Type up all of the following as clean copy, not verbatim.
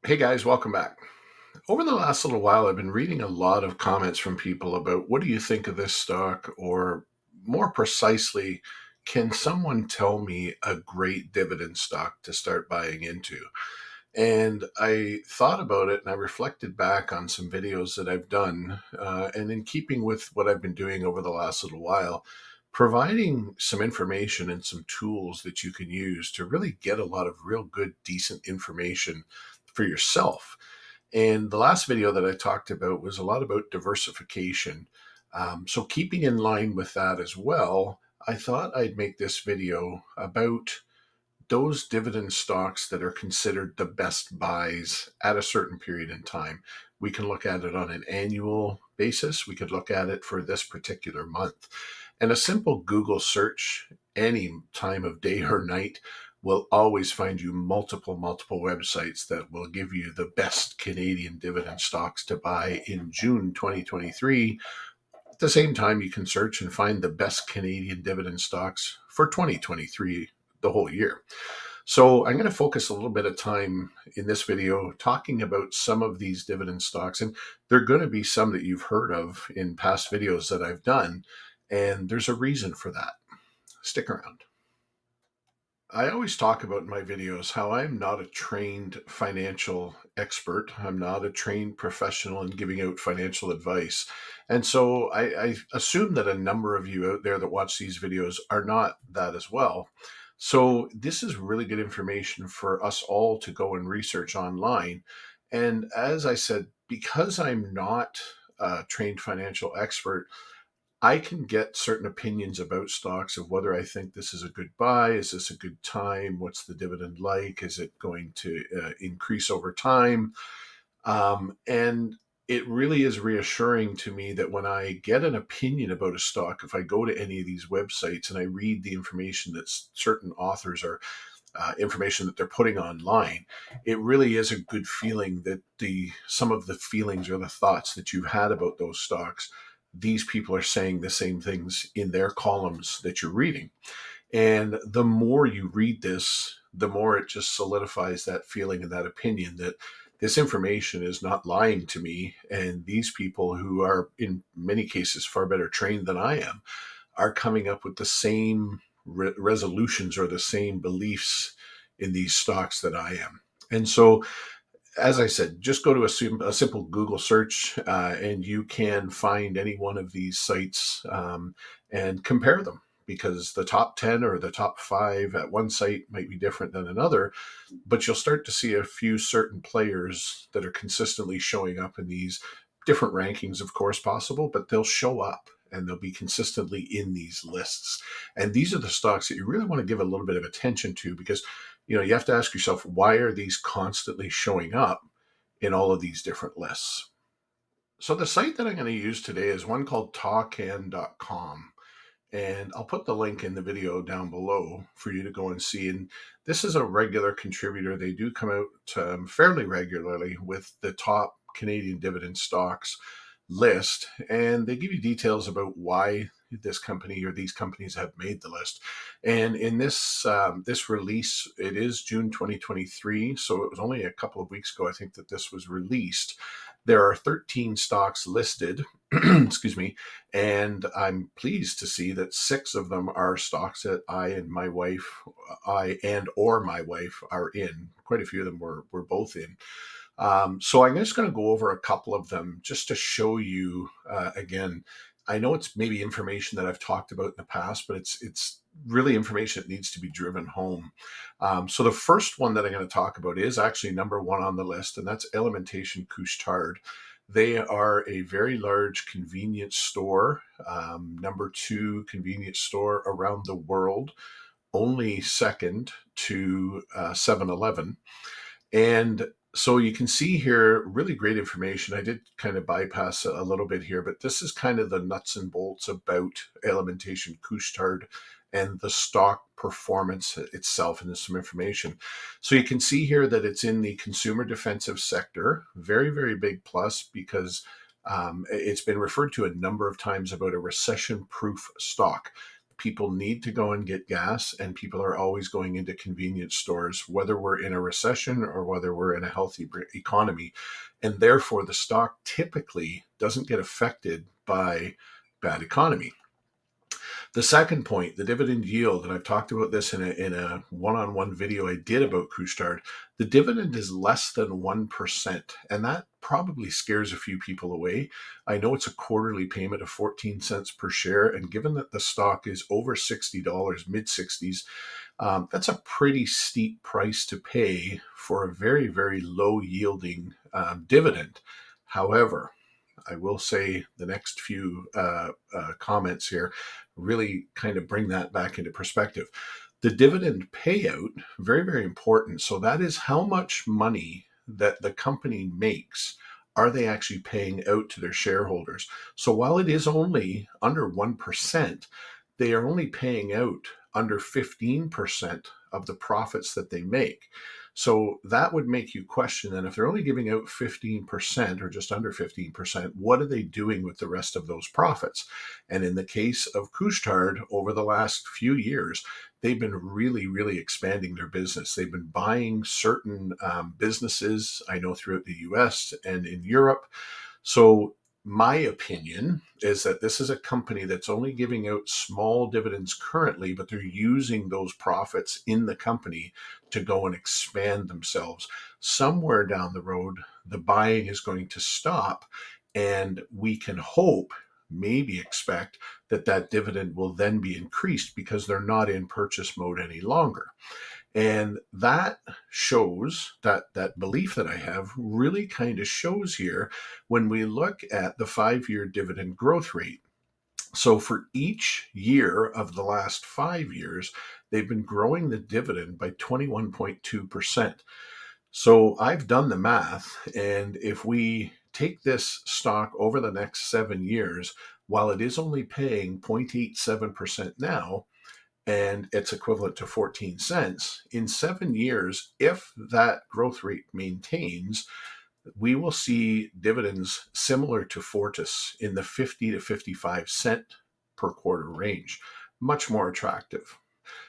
Hey guys, welcome back. Over the last little while, I've been reading a lot of comments from people about what do you think of this stock, or more precisely, can someone tell me a great dividend stock to start buying into? And I thought about it and I reflected back on some videos that I've done. And in keeping with what I've been doing over the last little while, providing some information and some tools that you can use to really get a lot of real good, decent information for yourself. And the last video that I talked about was a lot about diversification. So, keeping in line with that as well, I thought I'd make this video about those dividend stocks that are considered the best buys at a certain period in time. We can look at it on an annual basis. We could look at it for this particular month. And a simple Google search any time of day or night will always find you multiple websites that will give you the best Canadian dividend stocks to buy in June 2023. At the same time, you can search and find the best Canadian dividend stocks for 2023, the whole year. So I'm going to focus a little bit of time in this video talking about some of these dividend stocks, and there are going to be some that you've heard of in past videos that I've done, and there's a reason for that. Stick around. I always talk about in my videos how I'm not a trained financial expert. I'm not a trained professional in giving out financial advice. And so I assume that a number of you out there that watch these videos are not that as well. So this is really good information for us all to go and research online. And as I said, because I'm not a trained financial expert, I can get certain opinions about stocks of whether I think this is a good buy. Is this a good time? What's the dividend like? Is it going to increase over time? And it really is reassuring to me that when I get an opinion about a stock, if I go to any of these websites and I read the information that certain authors are information that they're putting online, it really is a good feeling that the some of the feelings or the thoughts that you've had about those stocks, these people are saying the same things in their columns that you're reading. And the more you read this, the more it just solidifies that feeling and that opinion that this information is not lying to me. And these people, who are in many cases far better trained than I am, are coming up with the same resolutions or the same beliefs in these stocks that I am. And so, as I said, just go to a simple Google search, and you can find any one of these sites, and compare them, because the top 10 or the top five at one site might be different than another, but you'll start to see a few certain players that are consistently showing up in these different rankings, of course, possible, but they'll show up and they'll be consistently in these lists. And these are the stocks that you really want to give a little bit of attention to, because you have to ask yourself, why are these constantly showing up in all of these different lists? So the site that I'm going to use today is one called tawcan.com. And I'll put the link in the video down below for you to go and see. And this is a regular contributor. They do come out fairly regularly with the top Canadian dividend stocks list. And they give you details about why this company or these companies have made the list. And in this release, it is June 2023. So it was only a couple of weeks ago, I think, that this was released. There are 13 stocks listed, excuse me, and I'm pleased to see that 6 of them are stocks that I and my wife are in. Quite a few of them we're both in. So I'm just going to go over a couple of them just to show you, again, I know it's maybe information that I've talked about in the past, but it's really information that needs to be driven home. So the first one that I'm going to talk about is actually number 1 on the list, and that's Alimentation Couche-Tard. They are a very large convenience store, number 2 convenience store around the world, only second to 7-Eleven. And so you can see here really great information. I did kind of bypass a little bit here, but this is kind of the nuts and bolts about Alimentation Couche-Tard and the stock performance itself, and there's some information. So you can see here that it's in the consumer defensive sector. Very, very big plus, because it's been referred to a number of times about a recession-proof stock. People need to go and get gas, and people are always going into convenience stores, whether we're in a recession or whether we're in a healthy economy. And therefore, the stock typically doesn't get affected by bad economy. The second point, the dividend yield, and I've talked about this in a one-on-one video I did about Couche-Tard, the dividend is less than 1%, and that probably scares a few people away. I know it's a quarterly payment of 14 cents per share, and given that the stock is over $60, mid 60s, that's a pretty steep price to pay for a very, very low yielding dividend. However, I will say the next few comments here really kind of bring that back into perspective. The dividend payout, very, very important. So that is how much money that the company makes are they actually paying out to their shareholders. So while it is only under 1%, they are only paying out under 15% of the profits that they make. So that would make you question then, if they're only giving out 15% or just under 15%, what are they doing with the rest of those profits? And in the case of Couche-Tard, over the last few years, they've been really, really expanding their business. They've been buying certain businesses, I know, throughout the US and in Europe. So my opinion is that this is a company that's only giving out small dividends currently, but they're using those profits in the company to go and expand themselves. Somewhere down the road, the buying is going to stop, and we can hope, maybe expect, that that dividend will then be increased because they're not in purchase mode any longer. And that shows that belief that I have really kind of shows here when we look at the 5 year dividend growth rate. So for each year of the last 5 years, they've been growing the dividend by 21.2%. So I've done the math, and if we take this stock over the next 7 years, while it is only paying 0.87% now, and it's equivalent to 14 cents. In 7 years, if that growth rate maintains, we will see dividends similar to Fortis in the 50 to 55 cent per quarter range. Much more attractive.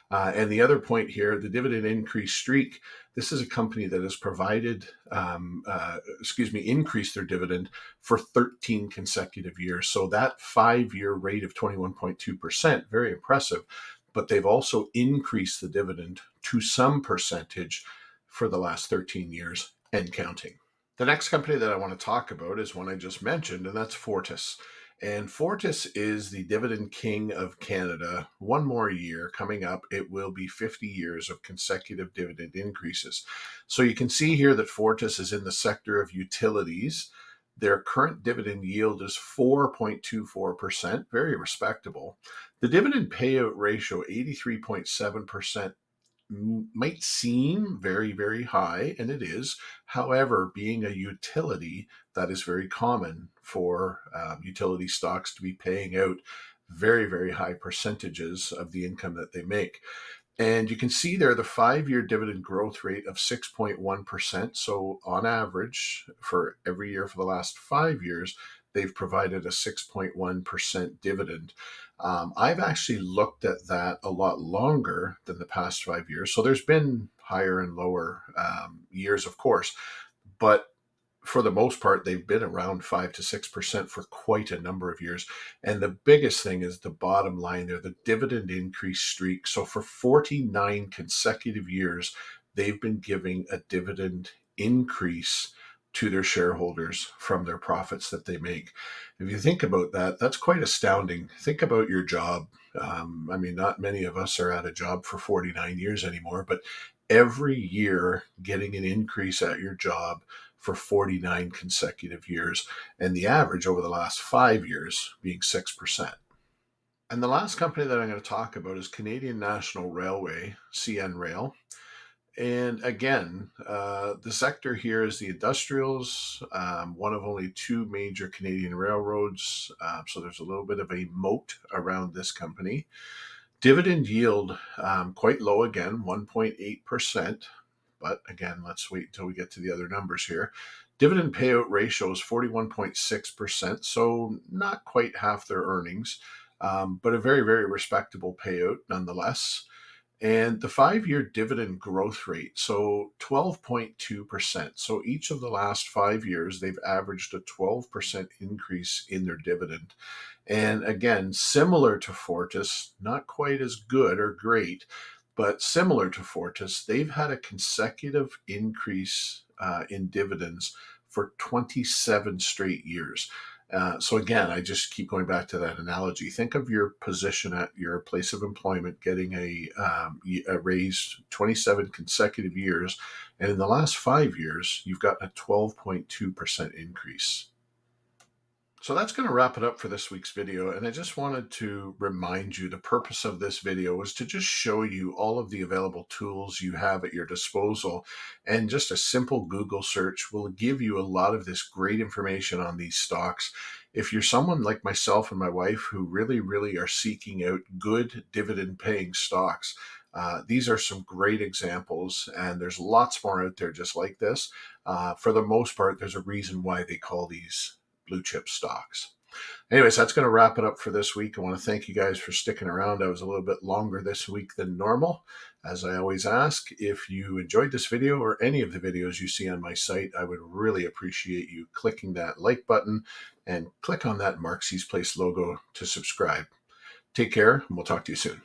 And the other point here, the dividend increase streak, this is a company that has increased their dividend for 13 consecutive years. So that 5 year rate of 21.2%, very impressive. But they've also increased the dividend to some percentage for the last 13 years and counting. The next company that I want to talk about is one I just mentioned, and that's Fortis. And Fortis is the Dividend King of Canada. One more year coming up, it will be 50 years of consecutive dividend increases. So you can see here that Fortis is in the sector of utilities. Their current dividend yield is 4.24%, very respectable. The dividend payout ratio, 83.7%, might seem very, very high, and it is. However, being a utility, that is very common for utility stocks to be paying out very, very high percentages of the income that they make. And you can see there the 5 year dividend growth rate of 6.1%. So, on average, for every year for the last 5 years, they've provided a 6.1% dividend. I've actually looked at that a lot longer than the past 5 years. So, there's been higher and lower years, of course. But for the most part, they've been around 5 to 6% for quite a number of years. And the biggest thing is the bottom line there, the dividend increase streak. So for 49 consecutive years, they've been giving a dividend increase to their shareholders from their profits that they make. If you think about that, that's quite astounding. Think about your job. Not many of us are at a job for 49 years anymore, but every year getting an increase at your job for 49 consecutive years, and the average over the last 5 years being 6%. And the last company that I'm going to talk about is Canadian National Railway, CN Rail. And again, the sector here is the industrials, one of only two major Canadian railroads. So there's a little bit of a moat around this company. Dividend yield, quite low again, 1.8%. But again, let's wait until we get to the other numbers here. Dividend payout ratio is 41.6%, so not quite half their earnings. but a very, very respectable payout nonetheless. And the 5 year dividend growth rate, so 12.2%. So each of the last 5 years, they've averaged a 12% increase in their dividend. And again, similar to Fortis, not quite as good or great, but similar to Fortis, they've had a consecutive increase in dividends for 27 straight years. So again, I just keep going back to that analogy. Think of your position at your place of employment getting a raise 27 consecutive years, and in the last 5 years, you've gotten a 12.2% increase. So that's going to wrap it up for this week's video. And I just wanted to remind you the purpose of this video was to just show you all of the available tools you have at your disposal. And just a simple Google search will give you a lot of this great information on these stocks. If you're someone like myself and my wife who really, really are seeking out good dividend paying stocks, these are some great examples, and there's lots more out there just like this. For the most part, there's a reason why they call these blue chip stocks. Anyways, that's going to wrap it up for this week. I want to thank you guys for sticking around. I was a little bit longer this week than normal. As I always ask, if you enjoyed this video or any of the videos you see on my site, I would really appreciate you clicking that like button and click on that Marksy's Place logo to subscribe. Take care, and we'll talk to you soon.